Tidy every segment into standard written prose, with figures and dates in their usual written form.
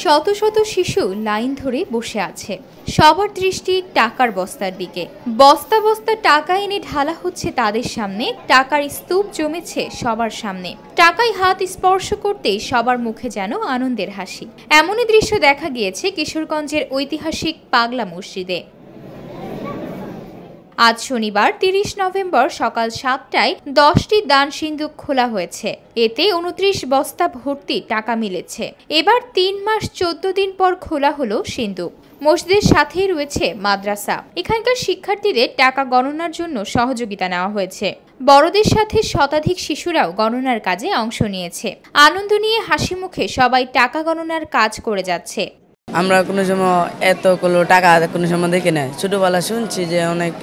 শত শত শিশু লাইন ধরে বসে আছে। সবার দৃষ্টি টাকার বস্তার দিকে। বস্তা বস্তা টাকা এনে ঢালা হচ্ছে তাদের সামনে। টাকার স্তূপ জমেছে সবার সামনে। টাকায় হাত স্পর্শ করতেই সবার মুখে যেন আনন্দের হাসি। এমনই দৃশ্য দেখা গিয়েছে কিশোরগঞ্জের ঐতিহাসিক পাগলা মসজিদে। আজ শনিবার ৩০ নভেম্বর সকাল ৭টায় ১০টি দান সিন্দুক খোলা হয়েছে। এতে ২৯ বস্তা ভর্তি টাকা মিলেছে। এবার ৩ মাস ১৪ দিন পর খোলা হলো সিন্দুক। মসজিদের সাথেই রয়েছে মাদ্রাসা। এখানকার শিক্ষার্থীদের টাকা গণনার জন্য সহযোগিতা নেওয়া হয়েছে। বড়দের সাথে শতাধিক শিশুরাও গণনার কাজে অংশ নিয়েছে। আনন্দ নিয়ে হাসি মুখে সবাই টাকা গণনার কাজ করে যাচ্ছে। আমরা কোনো সময় এতগুলো টাকা কোনো সময় দেখি না। ছোটোবেলা শুনছি যে অনেক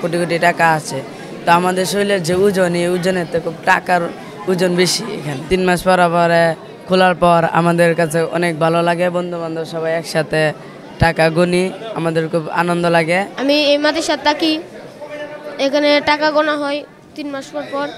কোটি কোটি টাকা আছে, তো আমাদের শরীরের যে ওজন, এই ওজনের তো খুব টাকার ওজন বেশি। এখানে ৩ মাস পরে খোলার পর আমাদের কাছে অনেক ভালো লাগে। বন্ধু বান্ধব সবাই একসাথে টাকা গুনি, আমাদের খুব আনন্দ লাগে। আমি এই মাদ্রাসায় থাকি, এখানে টাকা গোনা হয় ৩ মাস পর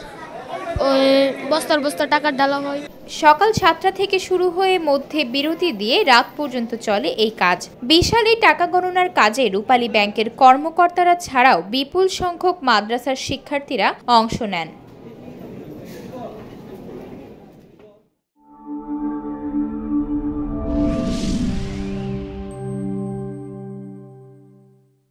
বস্তার বস্তা টাকা ঢালা হয়। সকাল ৭টা থেকে শুরু হয়ে মধ্যে বিরতি দিয়ে রাত পর্যন্ত চলে এই কাজ। বিশাল এই টাকা গণনার কাজে রূপালী ব্যাংকের কর্মকর্তারা ছাড়াও বিপুল সংখ্যক মাদ্রাসার শিক্ষার্থীরা অংশ নেন।